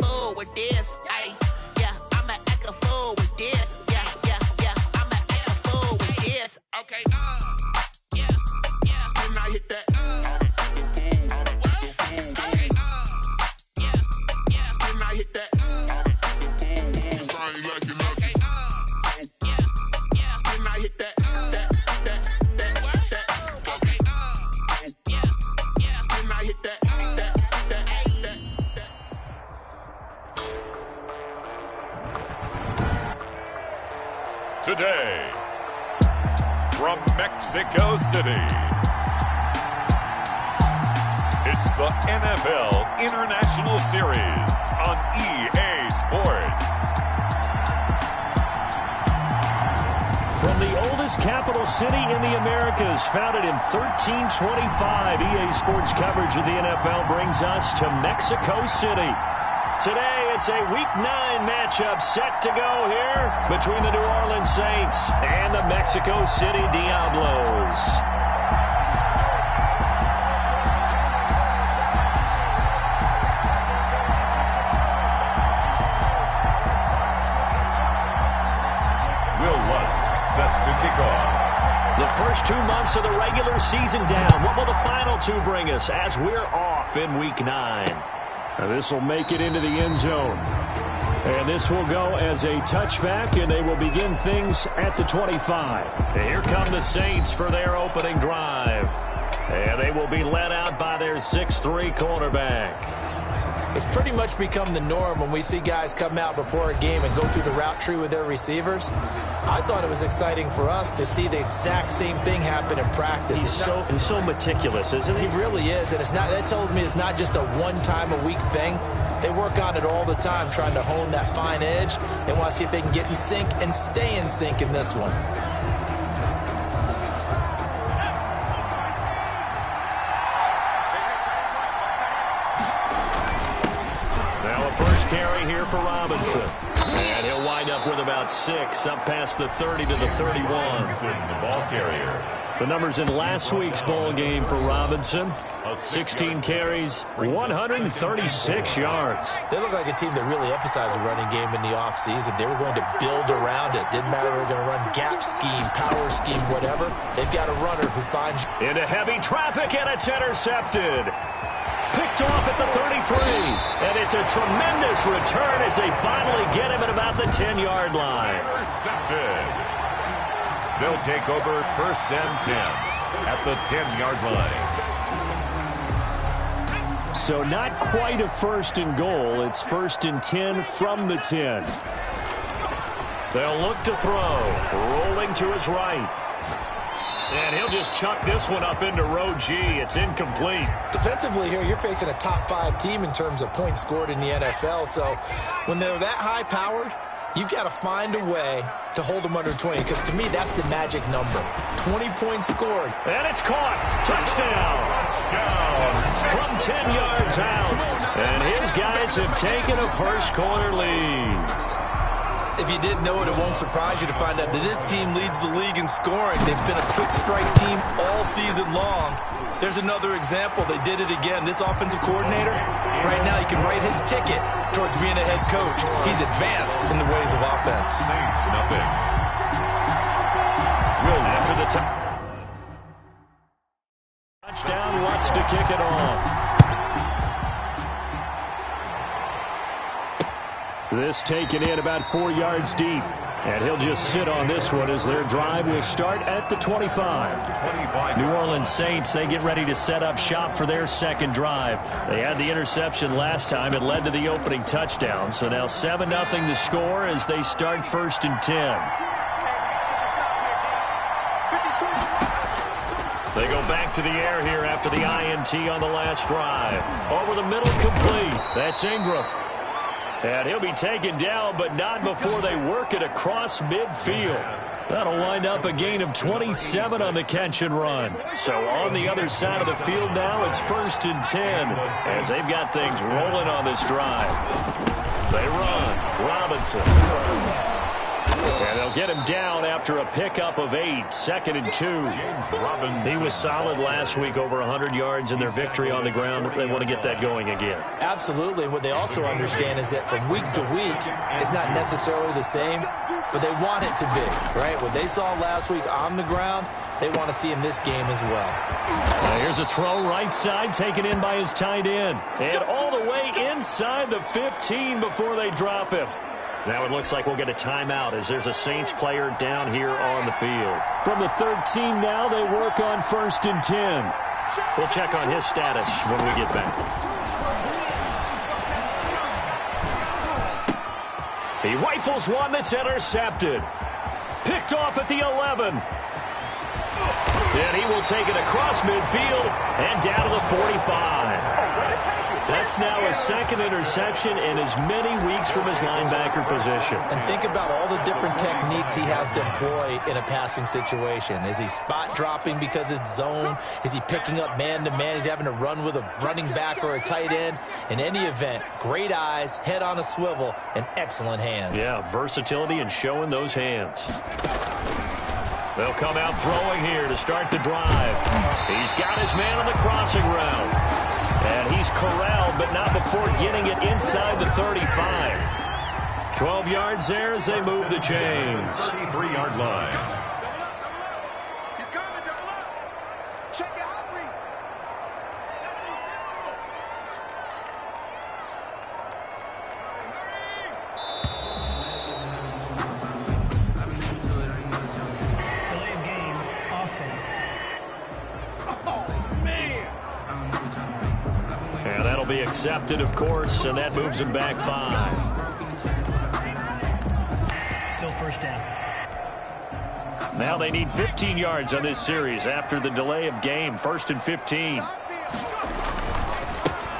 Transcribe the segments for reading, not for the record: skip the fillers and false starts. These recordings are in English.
fool with this. Ay, yeah, I'ma act a fool with this. Yeah, yeah, yeah, I'ma act a fool with this. Okay, yeah, yeah. Can I hit that? Okay, yeah, yeah. Can I hit that? I ain't like it. Okay, yeah, yeah. Can I hit that? Okay, yeah, yeah. Can I hit that? Today, from Mexico City, it's the NFL International Series on EA Sports. From the oldest capital city in the Americas, founded in 1325, EA Sports coverage of the NFL brings us to Mexico City. Today, it's a Week 9 matchup set to go here between the New Orleans Saints and the Mexico City Diablos. Will Lutz set to kick off. The first 2 months of the regular season down. What will the final 2 bring us as we're off in Week 9? Now this will make it into the end zone. And this will go as a touchback, and they will begin things at the 25. And here come the Saints for their opening drive. And they will be led out by their 6'3" cornerback. It's pretty much become the norm when we see guys come out before a game and go through the route tree with their receivers. I thought it was exciting for us to see the exact same thing happen in practice. He's so meticulous, isn't he? He really is, and that tells me it's not just a one-time-a-week thing. They work on it all the time, trying to hone that fine edge. They want to see if they can get in sync and stay in sync in this one. Carry here for Robinson. And he'll wind up with about 6, up past the 30 to the 31. The ball carrier. The numbers in last week's ball game for Robinson. 16 carries, 136 yards. They look like a team that really emphasized the running game in the offseason. They were going to build around it. Didn't matter if they were going to run gap scheme, power scheme, whatever. They've got a runner who finds... Into heavy traffic, and it's intercepted. Picked off at the 33, and it's a tremendous return as they finally get him at about the 10-yard line. Intercepted. They'll take over 1st and 10 at the 10-yard line. So not quite a 1st and goal. It's 1st and 10 from the 10. They'll look to throw, rolling to his right. And he'll just chuck this one up into row G. It's incomplete. Defensively here, you're facing a top 5 team in terms of points scored in the NFL. So when they're that high-powered, you've got to find a way to hold them under 20. Because to me, that's the magic number. 20 points scored. And it's caught. Touchdown. From 10 yards out. And his guys have taken a first-quarter lead. If you didn't know it, it won't surprise you to find out that this team leads the league in scoring. They've been a quick strike team all season long. There's another example. They did it again. This offensive coordinator, right now, you can write his ticket towards being a head coach. He's advanced in the ways of offense. Saints, nothing. After the touchdown, Lutz to kick it off. This taken in about 4 yards deep. And he'll just sit on this one as their drive will start at the 25. New Orleans Saints, they get ready to set up shop for their second drive. They had the interception last time. It led to the opening touchdown. So now 7-0 to score as they start 1st and 10. They go back to the air here after the INT on the last drive. Over the middle, complete. That's Ingram. And he'll be taken down, but not before they work it across midfield. That'll wind up a gain of 27 on the catch and run. So on the other side of the field now, it's 1st and 10 as they've got things rolling on this drive. They run. Robinson. And they'll get him down after a pickup of 8, 2nd and 2. He was solid last week, over 100 yards in their victory on the ground. They want to get that going again. Absolutely. What they also understand is that from week to week, it's not necessarily the same, but they want it to be, right? What they saw last week on the ground, they want to see in this game as well. Here's a throw right side, taken in by his tight end. And all the way inside the 15 before they drop him. Now it looks like we'll get a timeout as there's a Saints player down here on the field. From the 13 now, they work on 1st and 10. We'll check on his status when we get back. He rifles one that's intercepted. Picked off at the 11. And he will take it across midfield and down to the 45. That's now his 2nd interception in as many weeks from his linebacker position. And think about all the different techniques he has to employ in a passing situation. Is he spot dropping because it's zone? Is he picking up man-to-man? Is he having to run with a running back or a tight end? In any event, great eyes, head on a swivel, and excellent hands. Yeah, versatility and showing those hands. They'll come out throwing here to start the drive. He's got his man on the crossing route. And he's corralled, but not before getting it inside the 35. 12 yards there as they move the chains. 33-yard line. He's coming, double up. Check your hot read. Delay of game, offense. Oh, man. And that'll be accepted, of course, and that moves him back 5. Still 1st down. Now they need 15 yards on this series after the delay of game. 1st and 15.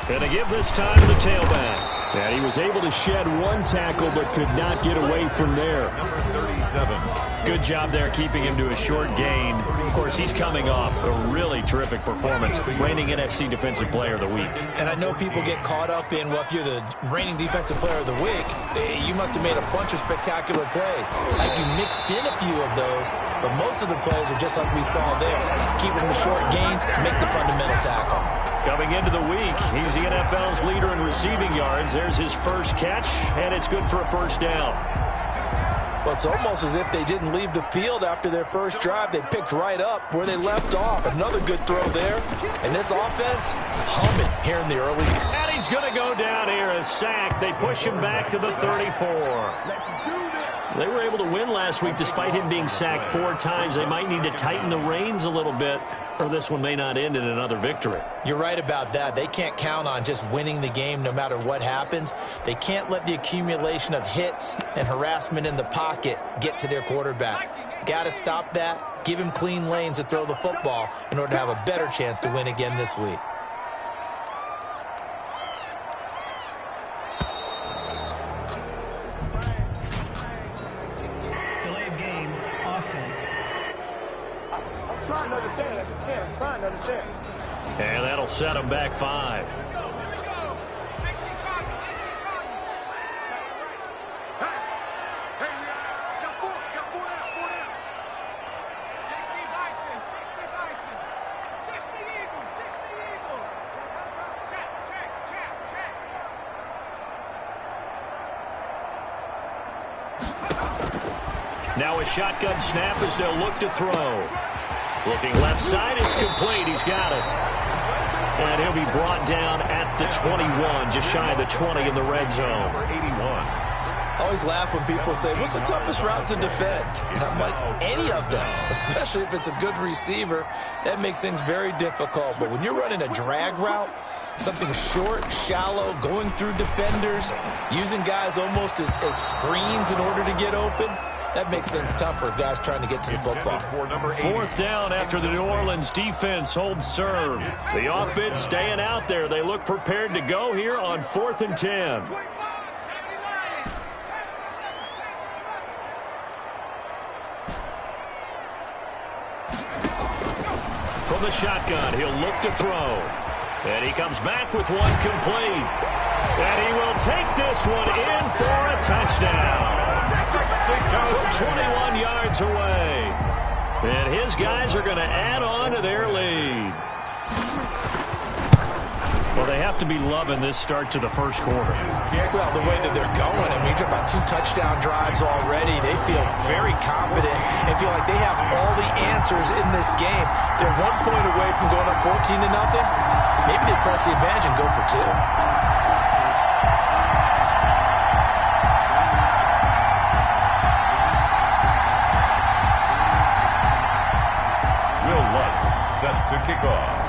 And they give this time to the tailback. And he was able to shed one tackle but could not get away from there. Number 37. Good job there keeping him to a short gain. Of course, he's coming off a really terrific performance, reigning NFC Defensive Player of the Week. And I know people get caught up in, well, if you're the reigning Defensive Player of the Week, you must have made a bunch of spectacular plays. Like you mixed in a few of those, but most of the plays are just like we saw there. Keep them to short gains, make the fundamental tackle. Coming into the week, he's the NFL's leader in receiving yards. There's his first catch, and it's good for a 1st down. Well, it's almost as if they didn't leave the field after their first drive. They picked right up where they left off. Another good throw there. And this offense, humming here in the early. And he's going to go down here, a sack. They push him back to the 34. They were able to win last week despite him being sacked 4 times. They might need to tighten the reins a little bit, or this one may not end in another victory. You're right about that. They can't count on just winning the game no matter what happens. They can't let the accumulation of hits and harassment in the pocket get to their quarterback. Got to stop that, give him clean lanes to throw the football in order to have a better chance to win again this week. Delay of game, offense. I'm trying to understand. I just can't. I'm trying to understand. And that'll set him back 5. Now a shotgun snap as they'll look to throw. Looking left side, it's complete. He's got it. And he'll be brought down at the 21, just shy of the 20 in the red zone. Number 81. I always laugh when people say, what's the toughest route to defend? And I'm like, any of them, especially if it's a good receiver. That makes things very difficult. But when you're running a drag route, something short, shallow, going through defenders, using guys almost as screens in order to get open, that makes things tough for guys trying to get to the football. 4th down after the New Orleans defense holds serve. The offense staying out there. They look prepared to go here on 4th and 10. From the shotgun, he'll look to throw. And he comes back with one complete. And he will take this one in for a touchdown. from 21 yards away. And his guys are going to add on to their lead. Well, they have to be loving this start to the first quarter. Well, the way that they're going, I mean, you're talking about 2 touchdown drives already. They feel very confident and feel like they have all the answers in this game. They're 1 point away from going up 14-0. Maybe they press the advantage and go for 2. Set to kick off.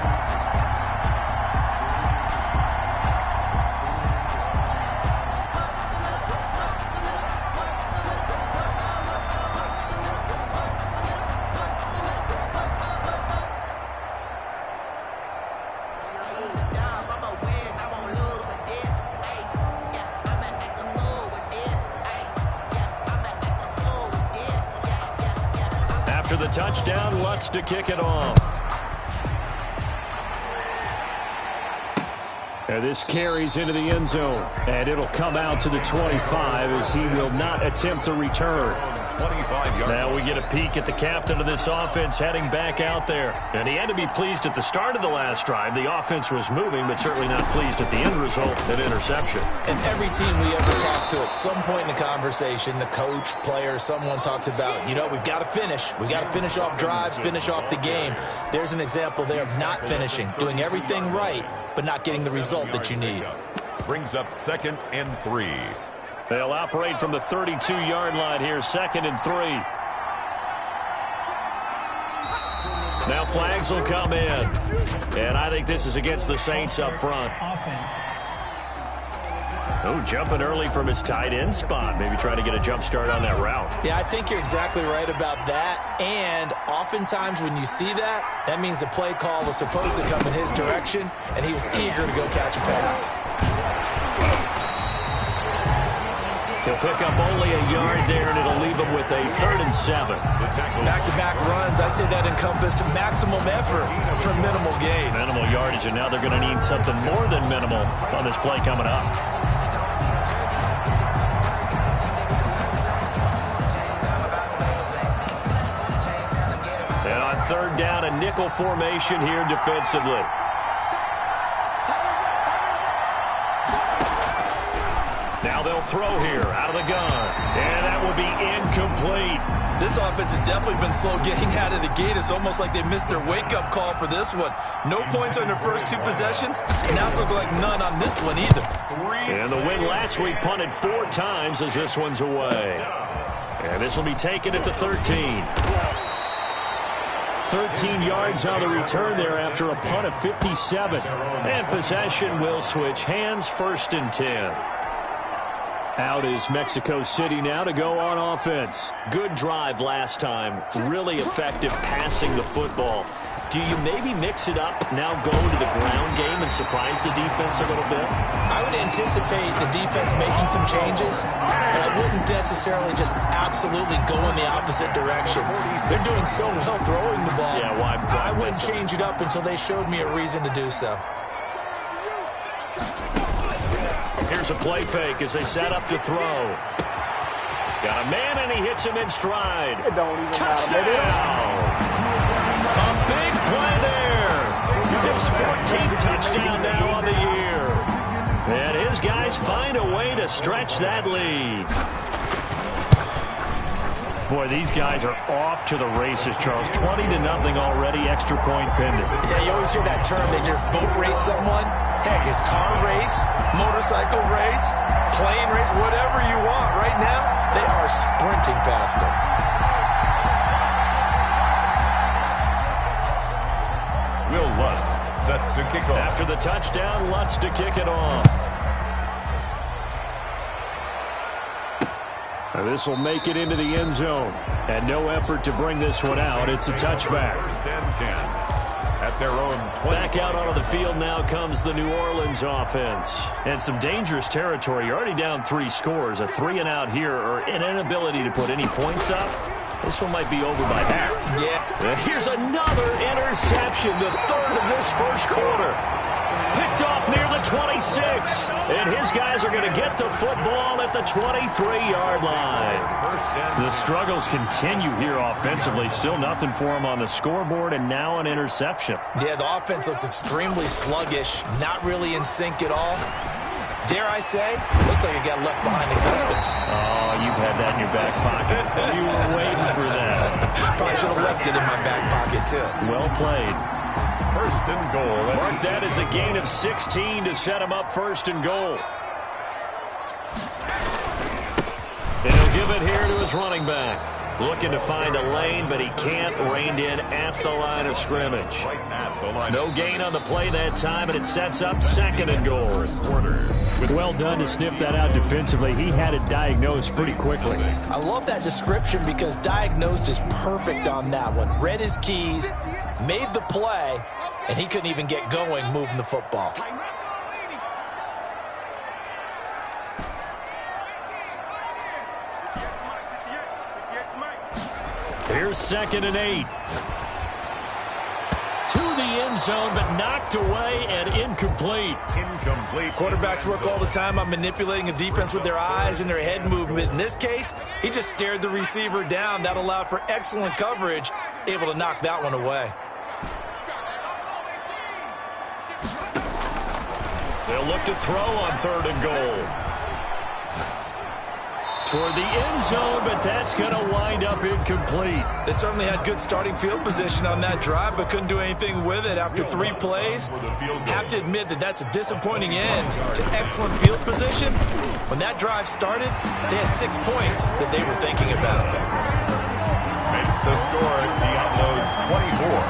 After the touchdown, Lutz to kick it off. And this carries into the end zone, and it'll come out to the 25 as he will not attempt a return. 25 yards. Now we get a peek at the captain of this offense heading back out there. And he had to be pleased at the start of the last drive. The offense was moving, but certainly not pleased at the end result, an interception. And every team we ever talk to, at some point in the conversation, the coach, player, someone talks about, you know, we've got to finish. We've got to finish off drives, finish off the game. There's an example there of not finishing, doing everything right, but not getting the result that you need. Brings up 2nd and 3. They'll operate from the 32-yard line here, 2nd and 3. Now flags will come in. And I think this is against the Saints up front. Offense. Oh, jumping early from his tight end spot. Maybe trying to get a jump start on that route. Yeah, I think you're exactly right about that. And oftentimes when you see that, that means the play call was supposed to come in his direction, and he was eager to go catch a pass. He'll pick up only a yard there, and it'll leave him with a 3rd and 7. Back-to-back runs, I'd say that encompassed maximum effort for minimal gain. Minimal yardage, and now they're going to need something more than minimal on this play coming up. And on 3rd down, a nickel formation here defensively. Now they'll throw here out of the gun. And that will be incomplete. This offense has definitely been slow getting out of the gate. It's almost like they missed their wake-up call for this one. No points on their first 2 possessions. And now it's looking like none on this one either. And the win last week punted 4 times as this one's away. And this will be taken at the 13. 13 yards on the return there after a punt of 57. And possession will switch hands, 1st and 10. Out is Mexico City now to go on offense. Good drive last time. Really effective passing the football. Do you maybe mix it up, now go to the ground game and surprise the defense a little bit? I would anticipate the defense making some changes, but I wouldn't necessarily just absolutely go in the opposite direction. They're doing so well throwing the ball. Yeah, why I wouldn't change it up until they showed me a reason to do so. Here's a play fake as they set up to throw. Got a man, and he hits him in stride. Touchdown! A big play there. His 14th touchdown now on the year. And his guys find a way to stretch that lead. Boy, these guys are off to the races, Charles. 20-0 already, extra point pending. Yeah, you always hear that term, they just boat race someone. Heck, it's car race, motorcycle race, plane race, whatever you want. Right now, they are sprinting past them. Will Lutz set to kick off. After the touchdown, Lutz to kick it off. This will make it into the end zone. And no effort to bring this one out. It's a touchback. 1st and 10. At their own 20. Back out onto the field now comes the New Orleans offense. And some dangerous territory. You're already down 3 scores. A 3-and-out here or an inability to put any points up. This one might be over by half. Yeah. Here's another interception. The 3rd of this first quarter. Picked off near the 26. And his guys are going to get the football at the 23-yard line. The struggles continue here offensively. Still nothing for them on the scoreboard, and now an interception. Yeah, the offense looks extremely sluggish, not really in sync at all. Dare I say, looks like it got left behind in customs. Oh, you've had that in your back pocket. You were waiting for that. Probably should have left it in my back pocket, too. Well played. First and goal. Mark that as a gain of 16 to set him up first and goal. And he'll give it here to his running back. Looking to find a lane, but he can't. Reined in at the line of scrimmage. No gain on the play that time, and it sets up second and goal. Well done to sniff that out defensively. He had it diagnosed pretty quickly. I love that description because diagnosed is perfect on that one. Read his keys, made the play, and he couldn't even get going moving the football. Here's 2nd and 8. To the end zone, but knocked away and incomplete. Quarterbacks work all the time on manipulating a defense with their eyes and their head movement. In this case, he just stared the receiver down. That allowed for excellent coverage, able to knock that one away. They'll look to throw on 3rd and goal. Toward the end zone, but that's going to wind up incomplete. They certainly had good starting field position on that drive, but couldn't do anything with it after 3 plays. Have to admit that that's a disappointing end to excellent field position. When that drive started, they had 6 points that they were thinking about. Makes the score Diablos 24,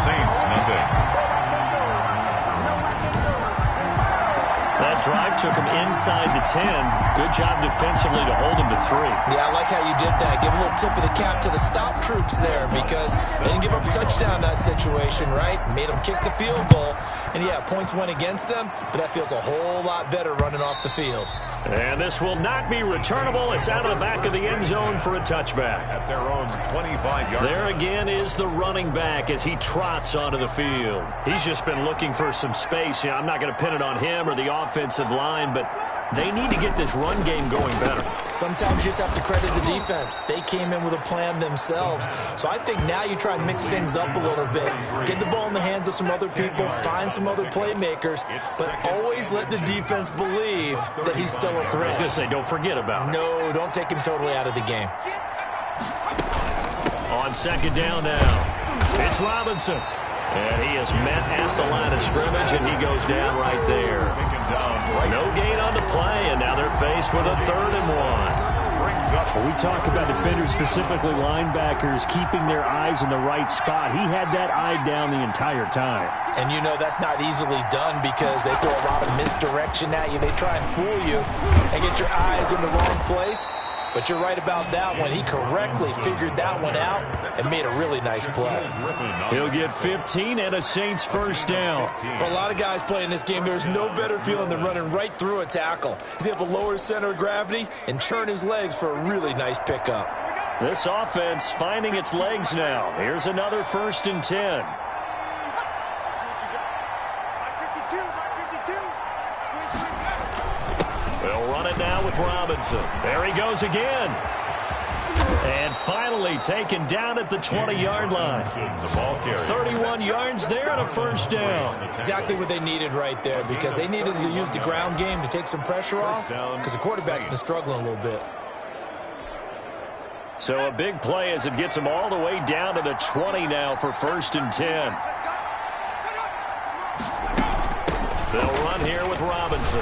Saints nothing. That drive took him inside the 10. Good job defensively to hold him to 3. Yeah, I like how you did that. Give a little tip of the cap to the stop troops there because they didn't give up a touchdown in that situation, right? Made them kick the field goal. And, yeah, points went against them, but that feels a whole lot better running off the field. And this will not be returnable. It's out of the back of the end zone for a touchback. At their own 25-yard. There again is the running back as he trots onto the field. He's just been looking for some space. You know, I'm not going to pin it on him or the offensive line, but they need to get this run game going better. Sometimes you just have to credit the defense. They came in with a plan themselves. So I think now you try and mix things up a little bit. Get the ball in the hands of some other people, find some other playmakers, but always let the defense believe that he's still a threat. I was going to say, don't forget about it. No, don't take him totally out of the game. On 2nd down now, it's Robinson. And he is met at the line of scrimmage, and he goes down right there. No gain on the play, and now they're faced with a 3rd and 1. When we talk about defenders, specifically linebackers, keeping their eyes in the right spot. He had that eye down the entire time. And you know that's not easily done because they throw a lot of misdirection at you. They try and fool you and get your eyes in the wrong place. But you're right about that one. He correctly figured that one out and made a really nice play. He'll get 15 and a Saints first down. For a lot of guys playing this game, there's no better feeling than running right through a tackle. He's able to lower his center of gravity and churn his legs for a really nice pickup. This offense finding its legs now. Here's another 1st and 10. They'll run it now with Robinson. There he goes again. And finally taken down at the 20-yard line. 31 yards there and a first down. Exactly what they needed right there because they needed to use the ground game to take some pressure off because the quarterback's been struggling a little bit. So a big play as it gets them all the way down to the 20 now for 1st and 10. They'll run here with Robinson.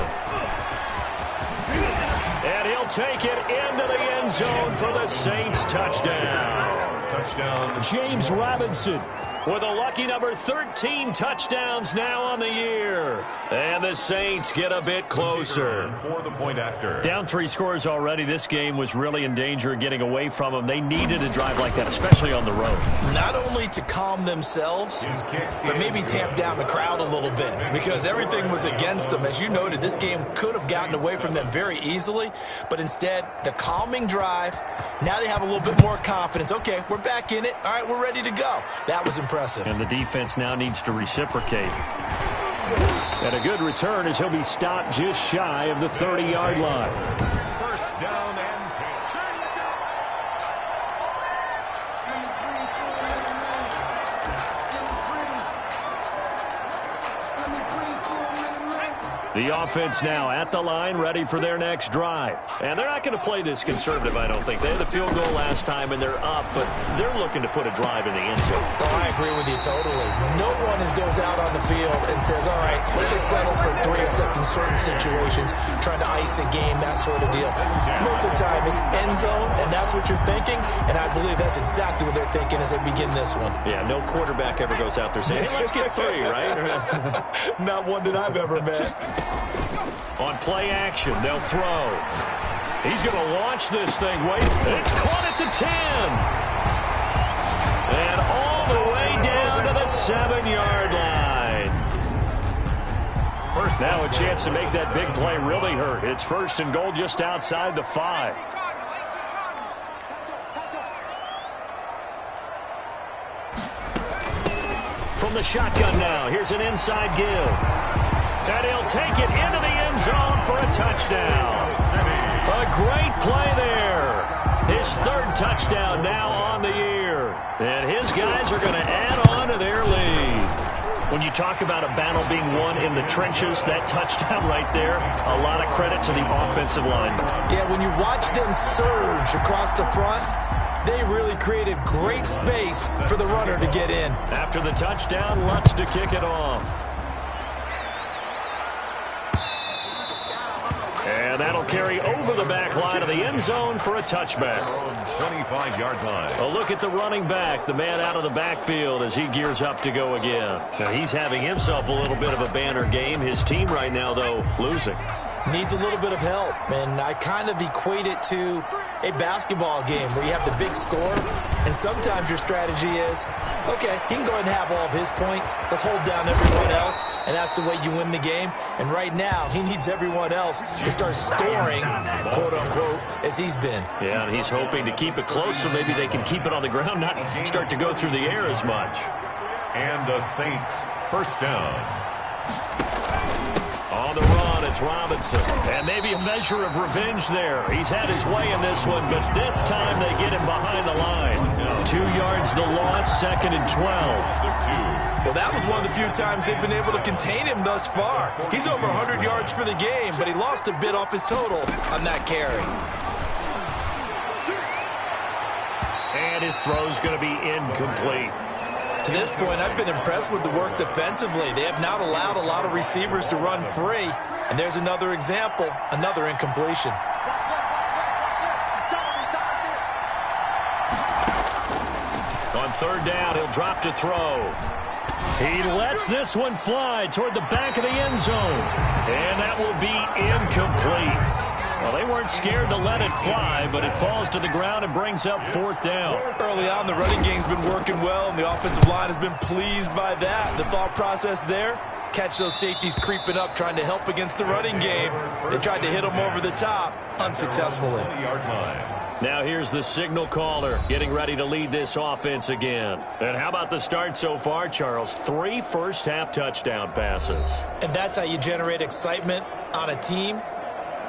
And he'll take it into the end zone for the Saints touchdown. James Robinson with a lucky number 13 touchdowns now on the year. And the Saints get a bit closer. For the point after. Down 3 scores already. This game was really in danger of getting away from them. They needed a drive like that, especially on the road. Not only to calm themselves, but maybe tamp down the crowd a little bit because everything was against them. As you noted, this game could have gotten away from them very easily, but instead, the calming drive, now they have a little bit more confidence. Okay, we're back in it. All right, we're ready to go. That was impressive. And the defense now needs to reciprocate. And a good return as he'll be stopped just shy of the 30-yard line. The offense now at the line, ready for their next drive. And they're not going to play this conservative, I don't think. They had the field goal last time, and they're up, but they're looking to put a drive in the end zone. Oh, I agree with you totally. No one goes out on the field and says, all right, let's just settle for 3, except in certain situations, trying to ice a game, that sort of deal. Most of the time, it's end zone, and that's what you're thinking, and I believe that's exactly what they're thinking as they begin this one. Yeah, no quarterback ever goes out there saying, hey, let's get 3, right? Not one that I've ever met. On play action, they'll throw. He's going to launch this thing. Wait, it's caught at the 10. And all the way down to the 7-yard line. First, now a chance to make that big play really hurt. It's 1st and goal just outside the 5. From the shotgun now, here's an inside give. And he'll take it into the end zone for a touchdown. A great play there. His 3rd touchdown now on the year. And his guys are going to add on to their lead. When you talk about a battle being won in the trenches, that touchdown right there, a lot of credit to the offensive line. Yeah, when you watch them surge across the front, they really created great space for the runner to get in. After the touchdown, Lutz to kick it off. And that'll carry over the back line of the end zone for a touchback. 25-yard line. A look at the running back, the man out of the backfield as he gears up to go again. Now, he's having himself a little bit of a banner game. His team right now, though, losing. Needs a little bit of help, and I kind of equate it to a basketball game where you have the big score, and sometimes your strategy is, okay, he can go ahead and have all of his points. Let's hold down everyone else, and that's the way you win the game. And right now, he needs everyone else to start scoring, quote-unquote, as he's been. Yeah, and he's hoping to keep it close so maybe they can keep it on the ground, not start to go through the air as much. And the Saints, 1st down. On the run, it's Robinson. And maybe a measure of revenge there. He's had his way in this one, but this time they get him behind the line. 2 yards the loss, 2nd and 12. Well, that was one of the few times they've been able to contain him thus far. He's over 100 yards for the game, but he lost a bit off his total on that carry. And his throw's going to be incomplete. To this point, I've been impressed with the work defensively. They have not allowed a lot of receivers to run free. And there's another example, another incompletion. On 3rd down, he'll drop to throw. He lets this one fly toward the back of the end zone. And that will be incomplete. Well, they weren't scared to let it fly, but it falls to the ground and brings up 4th down. Early on, the running game's been working well, and the offensive line has been pleased by that. The thought process there, catch those safeties creeping up, trying to help against the running game. They tried to hit them over the top, unsuccessfully. Now here's the signal caller getting ready to lead this offense again. And how about the start so far, Charles? 3 first-half touchdown passes. And that's how you generate excitement on a team.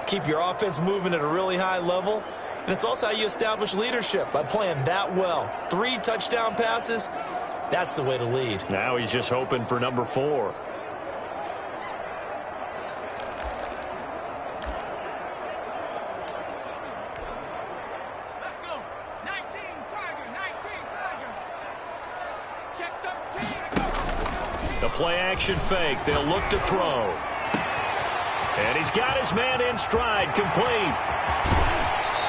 Keep your offense moving at a really high level. And it's also how you establish leadership, by playing that well. 3 touchdown passes, that's the way to lead. Now he's just hoping for number 4. Let's go. 19 Tiger, 19 Tiger. Check 13. The play action fake. They'll look to throw. And he's got his man in stride, complete.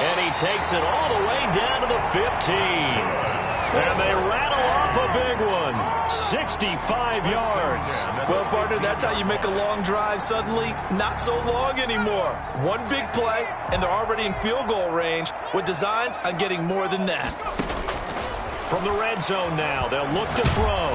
And he takes it all the way down to the 15. And they rattle off a big one. 65 yards. Well, partner, that's how you make a long drive suddenly not so long anymore. One big play, and they're already in field goal range with designs on getting more than that. From the red zone now, they'll look to throw.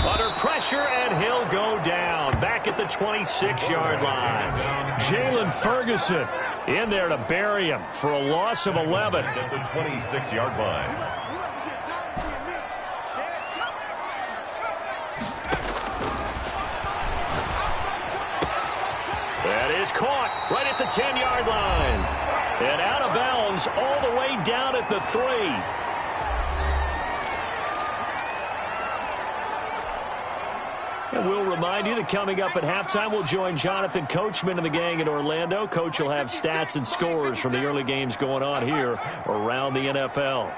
Under pressure, and he'll go down. Back at the 26-yard line. Jalen Ferguson in there to bury him for a loss of 11. At the 26-yard line. That is caught right at the 10-yard line. And out of bounds all the way down at the 3. And we'll remind you that coming up at halftime, we'll join Jonathan Coachman and the gang in Orlando. Coach will have stats and scores from the early games going on here around the NFL.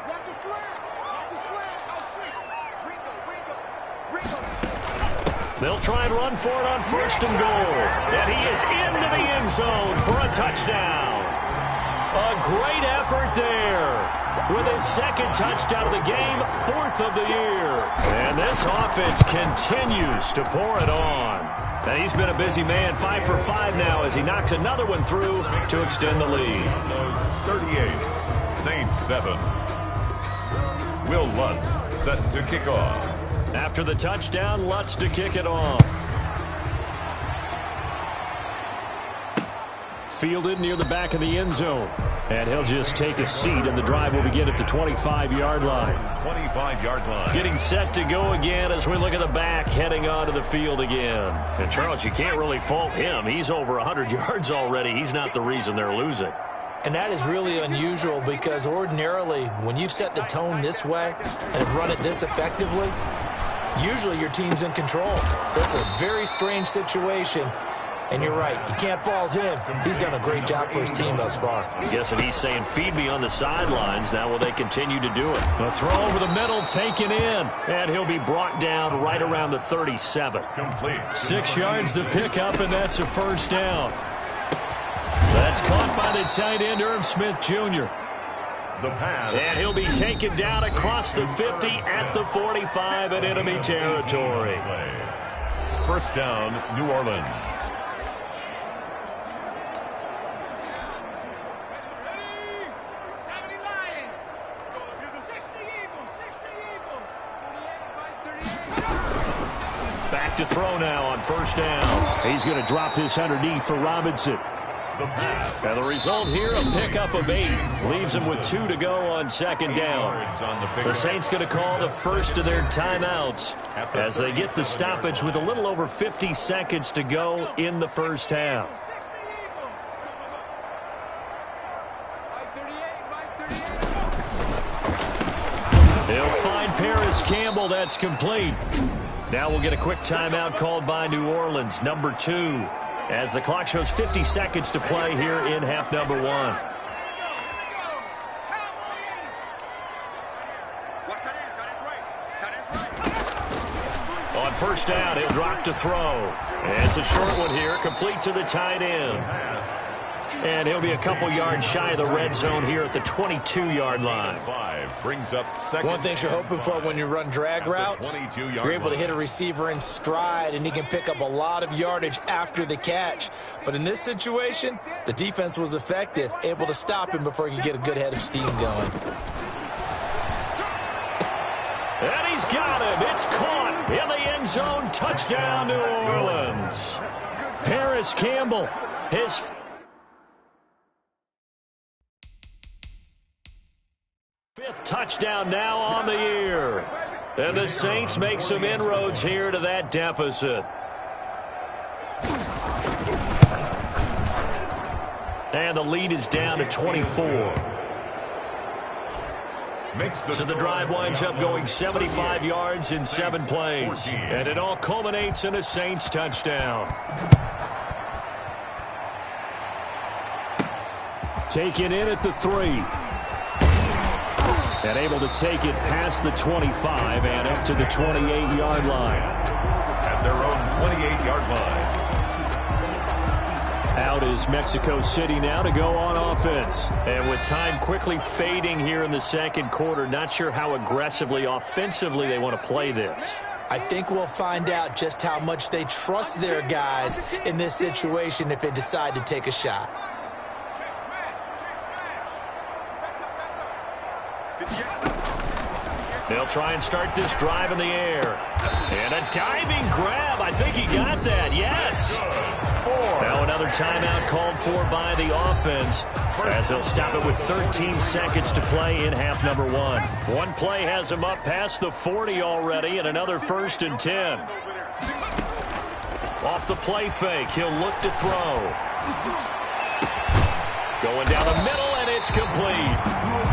They'll try and run for it on 1st and goal. And he is into the end zone for a touchdown. A great effort there. With his 2nd touchdown of the game, 4th of the year. And this offense continues to pour it on. And he's been a busy man, 5 for 5 now as he knocks another one through to extend the lead. 38, Saints 7. Will Lutz set to kick off. After the touchdown, Lutz to kick it off. Fielded near the back of the end zone. And he'll just take a seat, and the drive will begin at the 25-yard line. 25-yard line. Getting set to go again as we look at the back, heading onto the field again. And, Charles, you can't really fault him. He's over 100 yards already. He's not the reason they're losing. And that is really unusual because ordinarily, when you've set the tone this way and have run it this effectively, usually your team's in control. So it's a very strange situation. And you're right, you can't fault him. He's done a great job for his team thus far. I'm guessing he's saying, feed me on the sidelines. Now will they continue to do it? A throw over the middle, taken in. And he'll be brought down right around the 37. Complete. 6 yards to pick up, and that's a 1st down. That's caught by the tight end, Irv Smith Jr. The pass. And he'll be taken down across the 50 at the 45 in enemy territory. 1st down, New Orleans. Back to throw now on 1st down. He's going to drop this underneath for Robinson. And the result here, a pickup of 8. Leaves him with 2 to go on 2nd down. The Saints going to call the first of their timeouts as they get the stoppage with a little over 50 seconds to go in the 1st half. They'll find Paris Campbell. That's complete. Now we'll get a quick timeout called by New Orleans, number 2, as the clock shows 50 seconds to play here in half number 1. On 1st down, he'll drop to throw. And it's a short one here, complete to the tight end. And he'll be a couple yards shy of the red zone here at the 22-yard line. 5 brings up 2nd. One thing you're hoping for when you run drag routes, you're able to hit a receiver in stride, and he can pick up a lot of yardage after the catch. But in this situation, the defense was effective, able to stop him before he could get a good head of steam going. And he's got him. It's caught in the end zone. Touchdown, New Orleans. Paris Campbell, his 5th touchdown now on the year. And the Saints make some inroads here to that deficit. And the lead is down to 24. So the drive winds up going 75 yards in 7 plays. And it all culminates in a Saints touchdown. Taken in at the 3. And able to take it past the 25 and up to the 28-yard line. At their own 28-yard line. Out is Mexico City now to go on offense. And with time quickly fading here in the 2nd quarter, not sure how aggressively, offensively they want to play this. I think we'll find out just how much they trust their guys in this situation if they decide to take a shot. They'll try and start this drive in the air. And a diving grab. I think he got that. Yes. Now another timeout called for by the offense as they'll stop it with 13 seconds to play in half number 1. One play has him up past the 40 already, and another 1st and 10. Off the play fake, he'll look to throw. Going down the middle, and it's complete.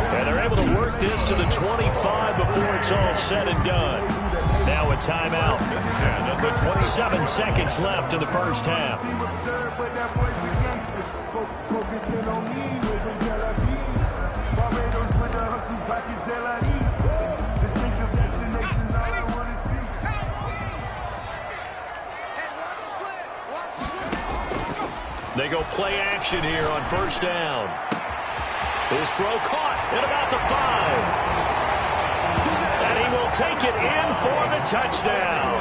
And they're able to work this to the 25 before it's all said and done. Now a timeout. 7 seconds left in the first half. They go play action here on first down. His throw caught at about the 5. And he will take it in for the touchdown.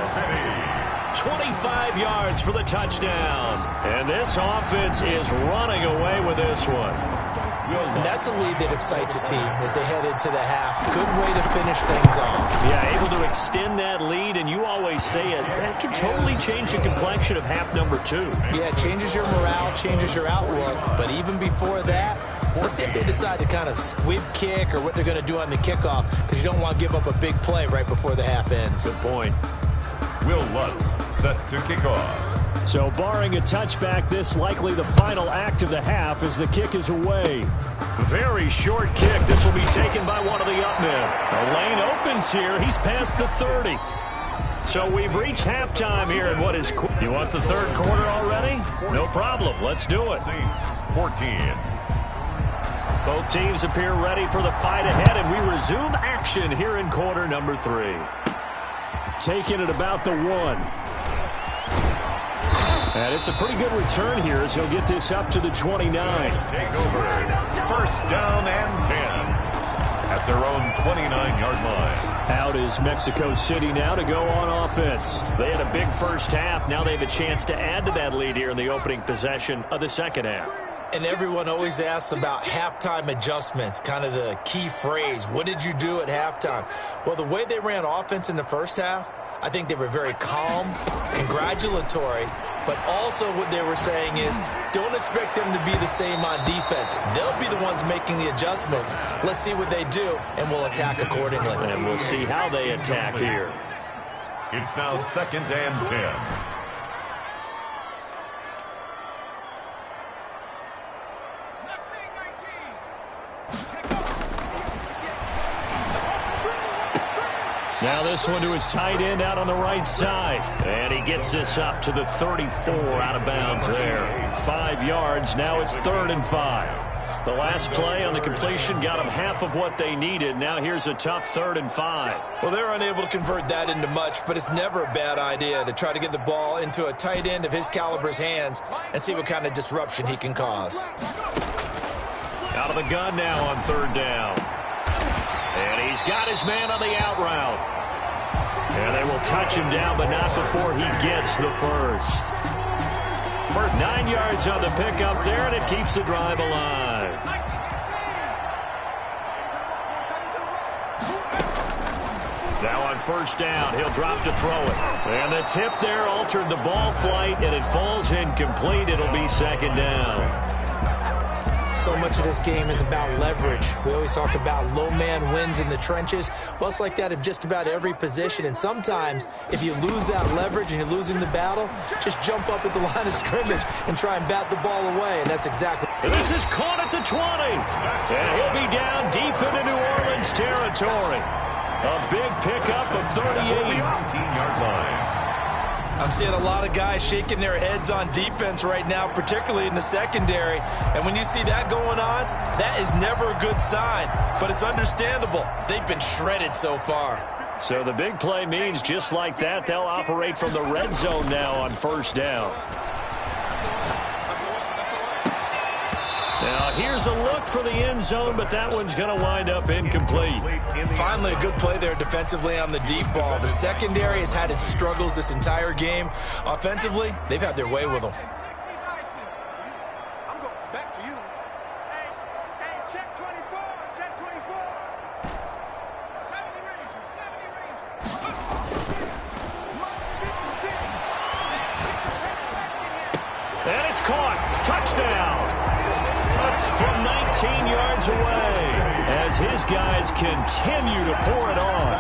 25 yards for the touchdown. And this offense is running away with this one. And that's a lead that excites a team as they head into the half. Good way to finish things off. Yeah, able to extend that lead, and you always say it, that can totally change the complexion of half number 2. Yeah, it changes your morale, changes your outlook. But even before that, let's see if they decide to kind of squib kick or what they're going to do on the kickoff, because you don't want to give up a big play right before the half ends. Good point. Will Lutz set to kick off. So barring a touchback, this likely the final act of the half as the kick is away. Very short kick. This will be taken by one of the up men. The lane opens here. He's past the 30. So we've reached halftime here in what is... You want the third quarter already? No problem. Let's do it. Saints 14. Both teams appear ready for the fight ahead, and we resume action here in quarter number 3. Taking it about the 1. And it's a pretty good return here as he'll get this up to the 29. Take over. First down and 10 at their own 29-yard line. Out is Mexico City now to go on offense. They had a big first half. Now they have a chance to add to that lead here in the opening possession of the second half. And everyone always asks about halftime adjustments, kind of the key phrase. What did you do at halftime? Well, the way they ran offense in the first half, I think they were very calm, congratulatory, but also what they were saying is don't expect them to be the same on defense. They'll be the ones making the adjustments. Let's see what they do, and we'll attack accordingly. And we'll see how they attack here. It's now second and 10. Now this one to his tight end out on the right side. And he gets this up to the 34 out of bounds there. 5 yards. Now it's 3rd and 5. The last play on the completion got them half of what they needed. Now here's a tough 3rd and 5. Well, they're unable to convert that into much, but it's never a bad idea to try to get the ball into a tight end of his caliber's hands and see what kind of disruption he can cause. Out of the gun now on 3rd down. And he's got his man on the out route. And they will touch him down, but not before he gets the first. 9 yards on the pickup there, and it keeps the drive alive. Now on first down, he'll drop to throw it. And the tip there altered the ball flight, and it falls incomplete. It'll be 2nd down. So much of this game is about leverage. We always talk about low man wins in the trenches. Well, it's like that of just about every position. And sometimes, if you lose that leverage and you're losing the battle, just jump up at the line of scrimmage and try and bat the ball away. And that's exactly... This is caught at the 20. And he'll be down deep into New Orleans territory. A big pickup of 38. 18-yard line. I'm seeing a lot of guys shaking their heads on defense right now, particularly in the secondary. And when you see that going on, that is never a good sign. But it's understandable. They've been shredded so far. So the big play means just like that, they'll operate from the red zone now on first down. Now here's a look for the end zone, but that one's going to wind up incomplete. Finally, a good play there defensively on the deep ball. The secondary has had its struggles this entire game. Offensively, they've had their way with them. I'm going back to you. Hey, check 24, check 24. 70 Ranger, 70 Ranger. And it's caught. Touchdown. From 19 yards away as his guys continue to pour it on.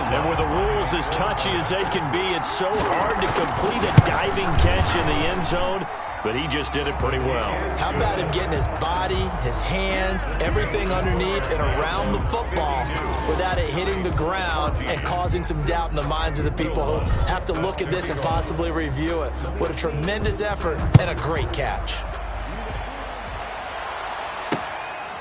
And with the rules as touchy as they can be, it's so hard to complete a diving catch in the end zone. but he just did it pretty well. How about him getting his body, his hands, everything underneath and around the football without it hitting the ground and causing some doubt in the minds of the people who have to look at this and possibly review it. What a tremendous effort and a great catch.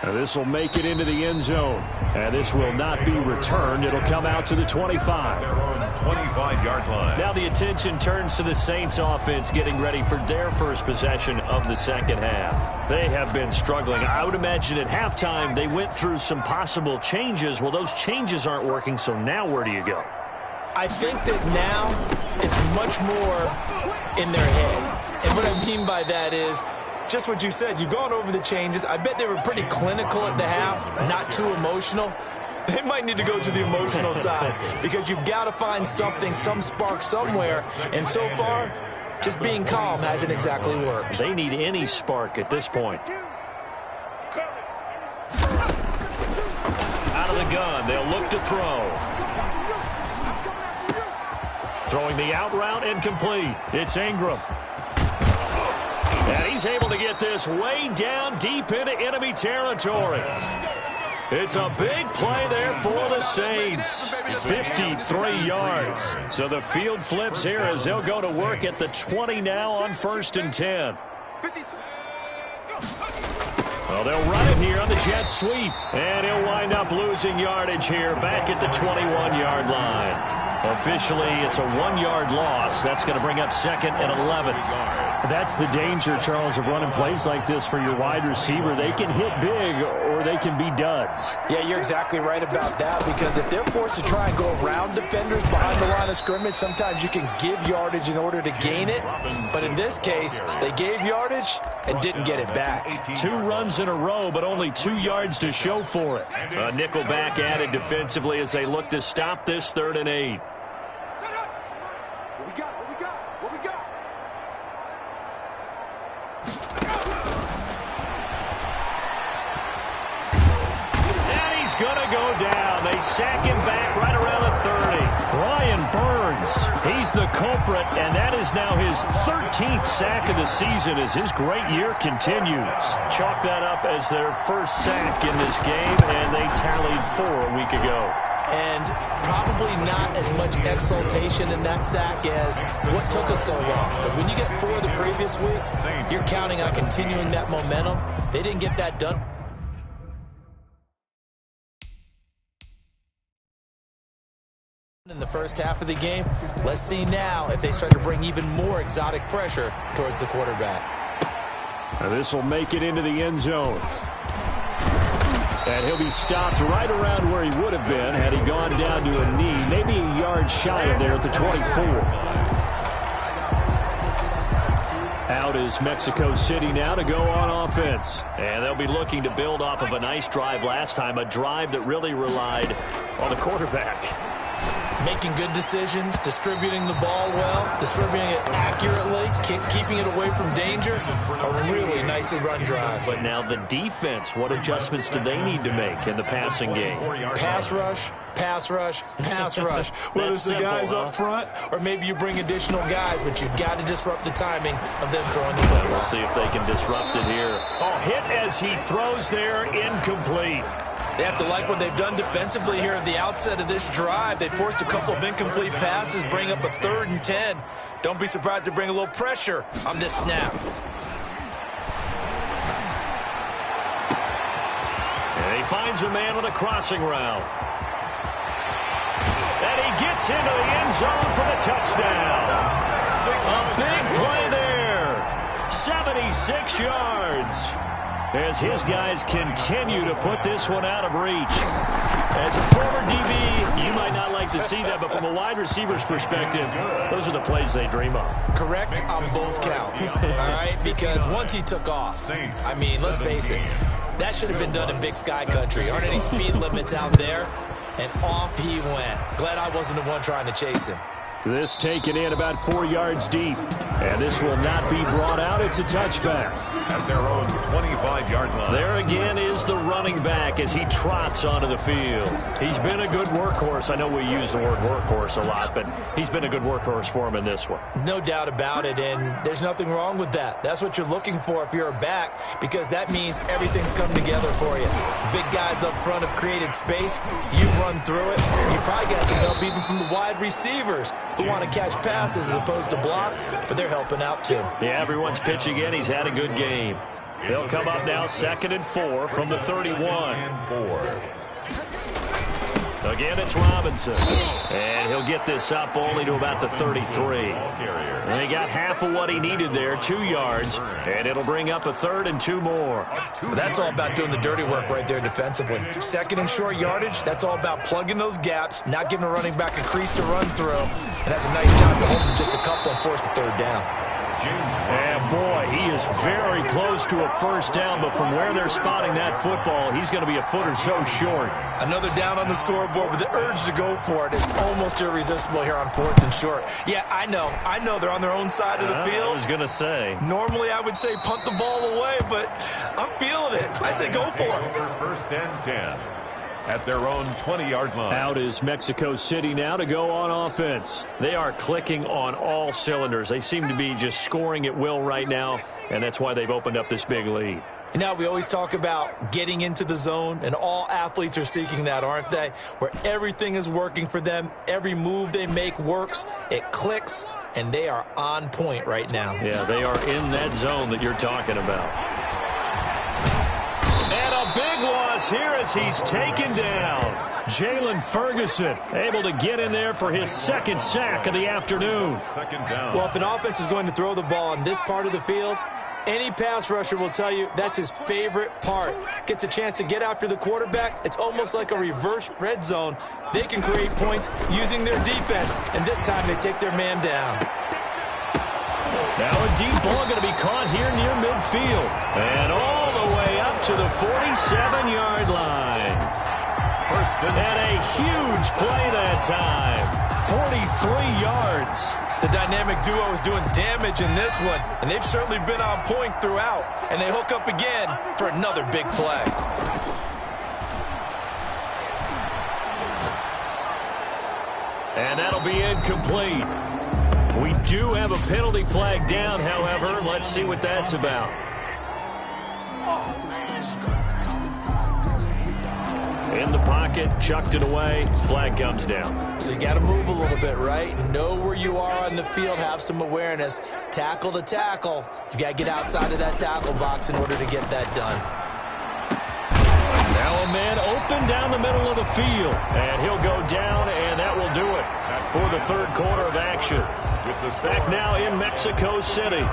Now this will make it into the end zone. And this will not be returned. It'll come out to the 25. Their own 25-yard line. Now the attention turns to the Saints offense getting ready for their first possession of the second half. They have been struggling. I would imagine at halftime they went through some possible changes. Well, those changes aren't working, so now where do you go? I think that now it's much more in their head. And what I mean by that is just what you said. You've gone over the changes. I bet they were pretty clinical at the half, not too emotional. They might need to go to the emotional side because you've got to find something, some spark somewhere. And so far, just being calm hasn't exactly worked. They need any spark at this point. Out of the gun, they'll look to throw. Throwing the out route incomplete. It's Ingram. And he's able to get this way down deep into enemy territory. It's a big play there for the Saints. 53 yards. So the field flips here as they'll go to work at the 20 now on 1st and 10. Well, they'll run it here on the jet sweep. And he'll wind up losing yardage here back at the 21-yard line. Officially, it's a 1-yard loss. That's going to bring up 2nd and 11. That's the danger, Charles, of running plays like this for your wide receiver. They can hit big or they can be duds. Yeah, you're exactly right about that because if they're forced to try and go around defenders behind the line of scrimmage, sometimes you can give yardage in order to gain it. But in this case, they gave yardage and didn't get it back. 2 runs in a row, but only 2 yards to show for it. A nickel back added defensively as they look to stop this 3rd and 8. Gonna go down. They sack him back right around the 30. Brian Burns, he's the culprit, and that is now his 13th sack of the season as his great year continues. Chalk that up as their first sack in this game, and they tallied 4 a week ago. And probably not as much exultation in that sack as what took us so long. Because when you get 4 the previous week, you're counting on continuing that momentum. They didn't get that done in the first half of the game. Let's see now if they start to bring even more exotic pressure towards the quarterback. This will make it into the end zone. And he'll be stopped right around where he would have been had he gone down to a knee, maybe a yard shy of there at the 24. Out is Mexico City now to go on offense. And they'll be looking to build off of a nice drive last time, a drive that really relied on the quarterback. Making good decisions, distributing the ball well, distributing it accurately, keeping it away from danger. A really nicely run drive. But now the defense, what adjustments do they need to make in the passing game? Pass rush, pass rush, pass rush. Whether it's the guys up front or maybe you bring additional guys, but you've got to disrupt the timing of them throwing the football. We'll see if they can disrupt it here. Oh, hit as he throws there, incomplete. They have to like what they've done defensively here at the outset of this drive. They forced a couple of incomplete passes, bring up a 3rd and 10. Don't be surprised to bring a little pressure on this snap. And he finds a man with a crossing route. And he gets into the end zone for the touchdown. A big play there. 76 yards. As his guys continue to put this one out of reach. As a former DB, you might not like to see that, but from a wide receiver's perspective, those are the plays they dream of. Correct on both counts, all right? Because once he took off, I mean, let's face it, that should have been done in Big Sky country. Aren't any speed limits out there? And off he went. Glad I wasn't the one trying to chase him. This taken in about 4 yards deep. And this will not be brought out. It's a touchback. At their own 25-yard line. There again is the running running back as he trots onto the field. He's been a good workhorse. I know we use the word workhorse a lot, but he's been a good workhorse for him in this one. No doubt about it, and there's nothing wrong with that. That's what you're looking for if you're a back, because that means everything's come together for you. Big guys up front have created space. You run through it. You probably got some help even from the wide receivers who want to catch passes as opposed to block, but they're helping out too. Yeah, everyone's pitching in. He's had a good game. They'll come up now 2nd and 4 from the 31. Again, it's Robinson. And he'll get this up only to about the 33. And he got half of what he needed there, 2 yards. And it'll bring up a 3rd and 2 more. That's all about doing the dirty work right there defensively. 2nd and short yardage, that's all about plugging those gaps, not giving a running back a crease to run through. And that's a nice job to hold him just a couple and force a 3rd down. And boy, he is very close to a 1st down, but from where they're spotting that football, he's going to be a foot or so short. Another down on the scoreboard, but the urge to go for it is almost irresistible here on 4th and short. Yeah, I know they're on their own side of the field. I was going to say. Normally I would say punt the ball away, but I'm feeling it. I say go for it. 1st and 10. At their own 20-yard line. Out is Mexico City now to go on offense. They are clicking on all cylinders. They seem to be just scoring at will right now, and that's why they've opened up this big lead. And now we always talk about getting into the zone, and all athletes are seeking that, aren't they? Where everything is working for them. Every move they make works. It clicks, and they are on point right now. Yeah, they are in that zone that you're talking about. And a big loss here as he's taken down. Jalen Ferguson able to get in there for his 2nd sack of the afternoon. 2nd down. Well, if an offense is going to throw the ball on this part of the field, any pass rusher will tell you that's his favorite part. Gets a chance to get after the quarterback. It's almost like a reverse red zone. They can create points using their defense, and this time they take their man down. Now a deep ball going to be caught here near midfield. And all the way up to the 47-yard line. And a huge play that time. 43 yards. The dynamic duo is doing damage in this one, and they've certainly been on point throughout. And they hook up again for another big play. And that'll be incomplete. We do have a penalty flag down, however. Let's see what that's about. In the pocket, chucked it away, flag comes down. So you got to move a little bit, right? Know where you are on the field, have some awareness. Tackle to tackle. You got to get outside of that tackle box in order to get that done. Now a man open down the middle of the field, and he'll go down, and that will do it for the 3rd quarter of action. Back now in Mexico City.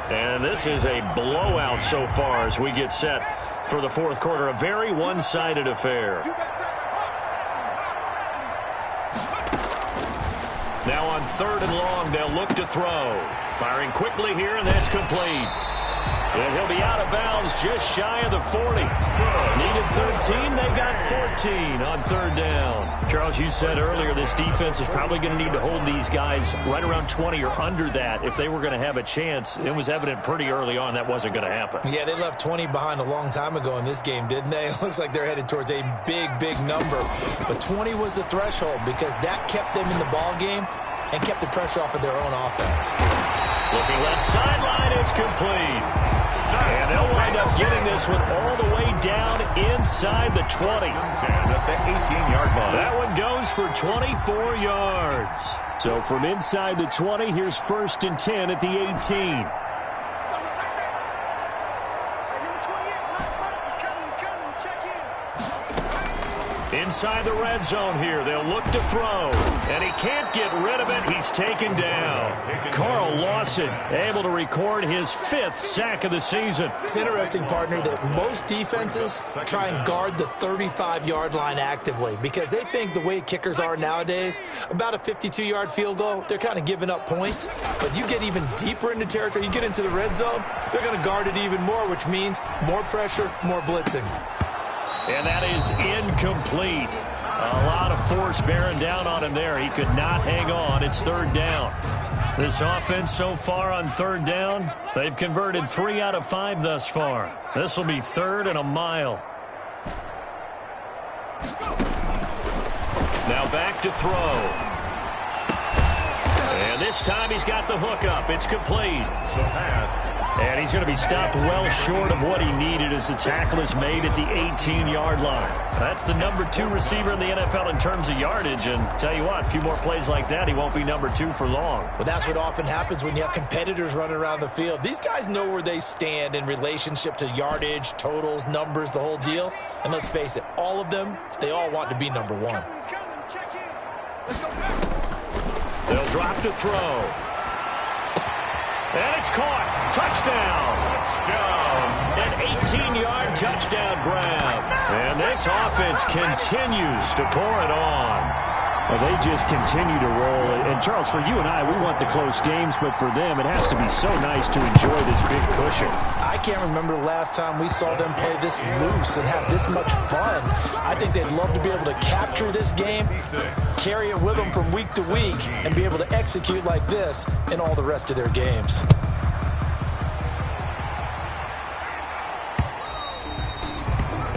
And this is a blowout so far as we get set for the 4th quarter. A very one-sided affair. Now on 3rd and long, they'll look to throw. Firing quickly here, and that's complete. And he'll be out of bounds just shy of the 40. Needed 13. They've got 14 on 3rd down. Charles, you said earlier this defense is probably going to need to hold these guys right around 20 or under that if they were going to have a chance. It was evident pretty early on that wasn't going to happen. Yeah, they left 20 behind a long time ago in this game, didn't they? It looks like they're headed towards a big, big number. But 20 was the threshold because that kept them in the ball game and kept the pressure off of their own offense. Looking left sideline, it's complete. And they'll wind up getting this one all the way down inside the 20. At the 18-yard line. That one goes for 24 yards. So from inside the 20, here's 1st and 10 at the 18. Inside the red zone here. They'll look to throw. And he can't get rid of it. He's taken down. Carl Lawson able to record his 5th sack of the season. It's interesting, partner, that most defenses try and guard the 35-yard line actively because they think the way kickers are nowadays, about a 52-yard field goal, they're kind of giving up points. But you get even deeper into territory, you get into the red zone, they're going to guard it even more, which means more pressure, more blitzing. And that is incomplete. A lot of force bearing down on him there. He could not hang on. It's 3rd down. This offense so far on 3rd down, they've converted 3 out of 5 thus far. This will be 3rd and a mile. Now back to throw. And this time he's got the hook up. It's complete. The pass. And he's going to be stopped well short of what he needed as the tackle is made at the 18-yard line. That's the number 2 receiver in the NFL in terms of yardage. And tell you what, a few more plays like that, he won't be number 2 for long. Well, that's what often happens when you have competitors running around the field. These guys know where they stand in relationship to yardage, totals, numbers, the whole deal. And let's face it, all of them, they all want to be number 1. He's coming. Check in. Let's go back. They'll drop to throw. And it's caught. Touchdown. An 18-yard touchdown grab. And this offense continues to pour it on. Well, they just continue to roll. And, Charles, for you and I, we want the close games, but for them, it has to be so nice to enjoy this big cushion. I can't remember the last time we saw them play this loose and have this much fun. I think they'd love to be able to capture this game, carry it with them from week to week, and be able to execute like this in all the rest of their games.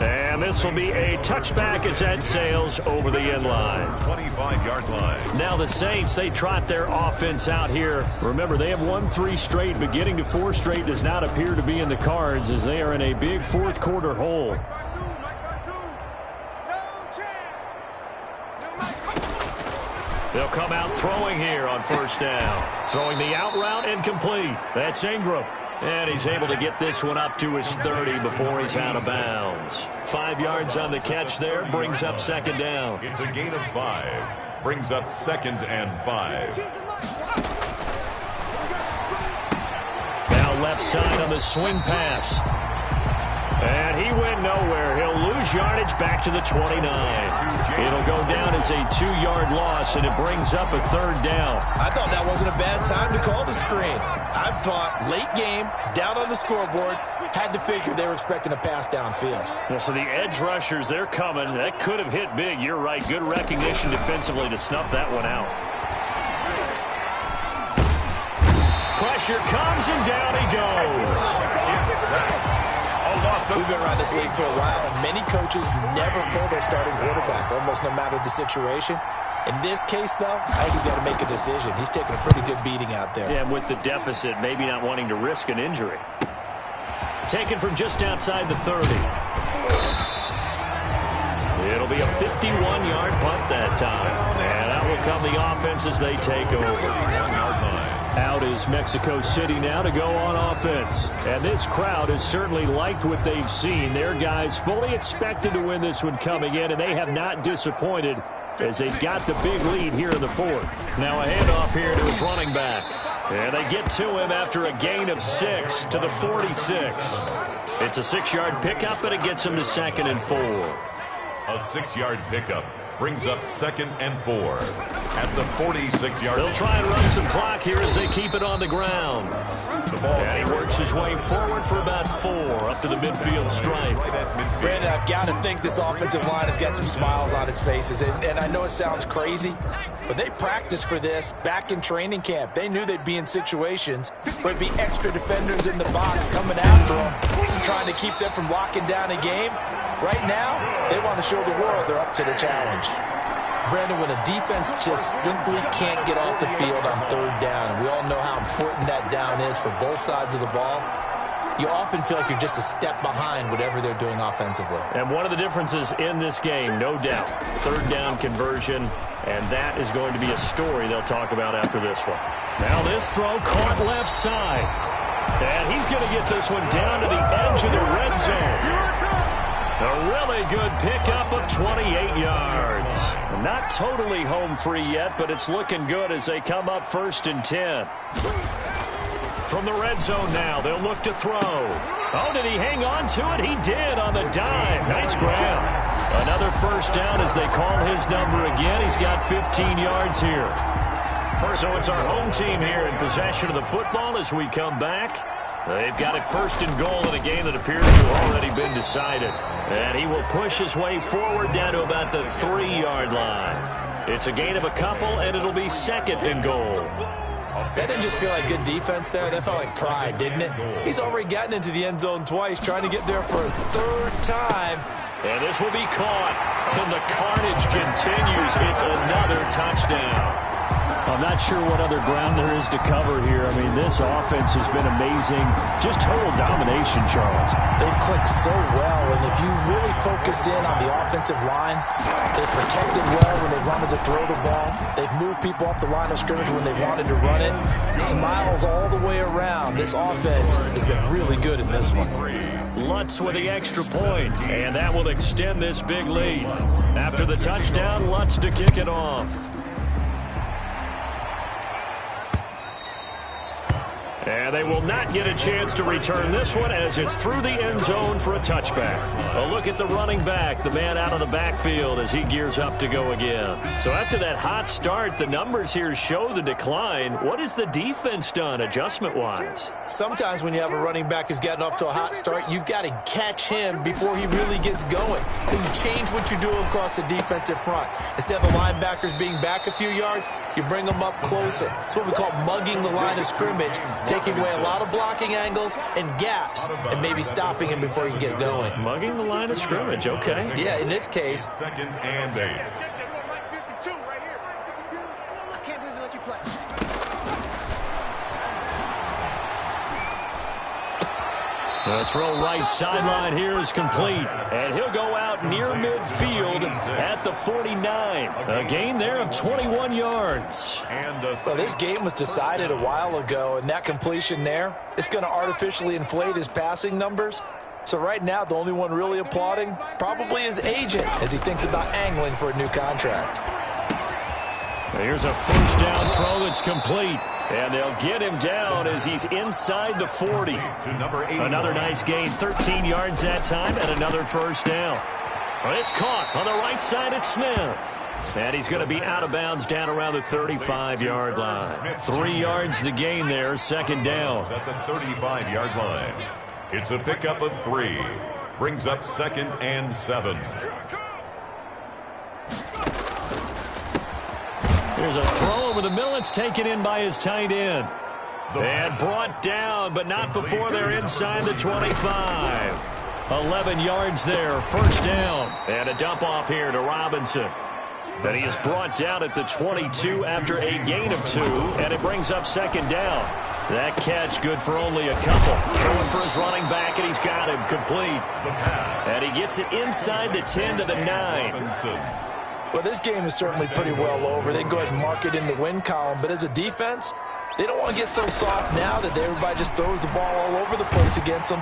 And this will be a touchback as that sails over the end line. 25-yard line. Now the Saints, they trot their offense out here. Remember, they have won 3 straight, but getting to 4 straight does not appear to be in the cards as they are in a big fourth quarter hole. They'll come out throwing here on first down. Throwing the out route incomplete. That's Ingram. And he's able to get this one up to his 30 before he's out of bounds. 5 yards on the catch there, brings up second down. It's a gain of 5. Brings up 2nd and 5. Now left side on the swing pass. And he went nowhere. He'll lose yardage back to the 29. It'll go down as a 2-yard loss, and it brings up a 3rd down. I thought that wasn't a bad time to call the screen. I thought late game, down on the scoreboard, had to figure they were expecting a pass downfield. Well, so the edge rushers, they're coming. That could have hit big. You're right. Good recognition defensively to snuff that one out. Pressure comes, and down he goes. We've been around this league for a while, and many coaches never pull their starting quarterback, almost no matter the situation. In this case, though, I think he's got to make a decision. He's taking a pretty good beating out there. Yeah, with the deficit, maybe not wanting to risk an injury. Taken from just outside the 30. It'll be a 51-yard punt that time. And out will come the offense as they take over. Out is Mexico City now to go on offense. And this crowd has certainly liked what they've seen. Their guys fully expected to win this one coming in, and they have not disappointed as they've got the big lead here in the 4th. Now a handoff here to his running back. And they get to him after a gain of 6 to the 46. It's a 6-yard pickup, but it gets him to 2nd and 4. A 6-yard pickup brings up 2nd and 4 at the 46-yard. They'll try and run some clock here as they keep it on the ground. And he works his way forward for about 4 up to the midfield stripe. Brandon, I've got to think this offensive line has got some smiles on its faces. And I know it sounds crazy, but they practiced for this back in training camp. They knew they'd be in situations where it'd be extra defenders in the box coming after them, trying to keep them from locking down a game. Right now, they want to show the world they're up to the challenge. Brandon, when a defense just simply can't get off the field on 3rd down, and we all know how important that down is for both sides of the ball, you often feel like you're just a step behind whatever they're doing offensively. And one of the differences in this game, no doubt, 3rd down conversion, and that is going to be a story they'll talk about after this one. Now this throw caught left side. And he's going to get this one down to the edge of the red zone. A really good pickup of 28 yards. Not totally home free yet, but it's looking good as they come up 1st and 10. From the red zone now, they'll look to throw. Oh, did he hang on to it? He did on the dive. Nice grab. Another 1st down as they call his number again. He's got 15 yards here. So it's our home team here in possession of the football as we come back. They've got it 1st and goal in a game that appears to have already been decided. And he will push his way forward down to about the 3-yard line. It's a gain of a couple, and it'll be 2nd and goal. That didn't just feel like good defense there. That felt like pride, didn't it? He's already gotten into the end zone twice, trying to get there for a 3rd time. And this will be caught. And the carnage continues. It's another touchdown. I'm not sure what other ground there is to cover here. I mean, this offense has been amazing. Just total domination, Charles. They've clicked so well, and if you really focus in on the offensive line, they've protected well when they wanted to throw the ball. They've moved people off the line of scrimmage when they wanted to run it. Smiles all the way around. This offense has been really good in this one. Lutz with the extra point, and that will extend this big lead. After the touchdown, Lutz to kick it off. And they will not get a chance to return this one as it's through the end zone for a touchback. A look at the running back, the man out of the backfield as he gears up to go again. So after that hot start, the numbers here show the decline. What has the defense done adjustment-wise? Sometimes when you have a running back who's gotten off to a hot start, you've got to catch him before he really gets going. So you change what you're doing across the defensive front. Instead of the linebackers being back a few yards, you bring them up closer. It's what we call mugging the line of scrimmage, taking away a lot of blocking angles and gaps and maybe stopping him before he gets going. Mugging the line of scrimmage, okay. Yeah, in this case. 2nd and 8. I can't believe they let you play. The throw right sideline here is complete. And he'll go out near midfield at the 49. A gain there of 21 yards. Well, this game was decided a while ago, and that completion there, it's going to artificially inflate his passing numbers. So right now, the only one really applauding probably his agent as he thinks about angling for a new contract. Here's a first down throw that's complete. And they'll get him down as he's inside the 40. Another nice gain, 13 yards that time, and another first down. But it's caught on the right side at Smith. And he's going to be out of bounds down around the 35-yard line. 3 yards the gain there, second down. At the 35-yard line. It's a pickup of 3. Brings up 2nd and 7. Here's a throw over the middle. It's taken in by his tight end. And brought down, but not before they're inside the 25. 11 yards there, first down. And a dump off here to Robinson. And he is brought down at the 22 after a gain of 2, and it brings up second down. That catch good for only a couple. Throwing for his running back, and he's got him complete. And he gets it inside the 10 to the 9. Well, this game is certainly pretty well over. They can go ahead and mark it in the win column. But as a defense, they don't want to get so soft now that everybody just throws the ball all over the place against them.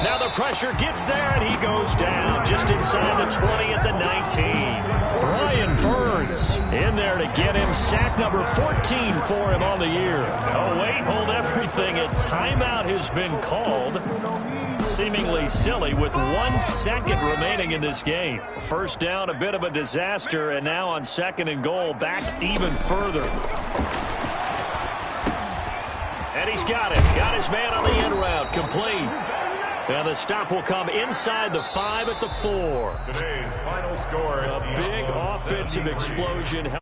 Now the pressure gets there, and he goes down just inside the 20 at the 19. Brian Burns in there to get him. Sack number 14 for him on the year. Oh, wait, hold everything. A timeout has been called. Seemingly silly with 1 second remaining in this game. First down, a bit of a disaster, and now on 2nd and goal, back even further. And he's got it. Got his man on the end route, complete. And the stop will come inside the 5 at the 4. Today's final score. A big offensive explosion.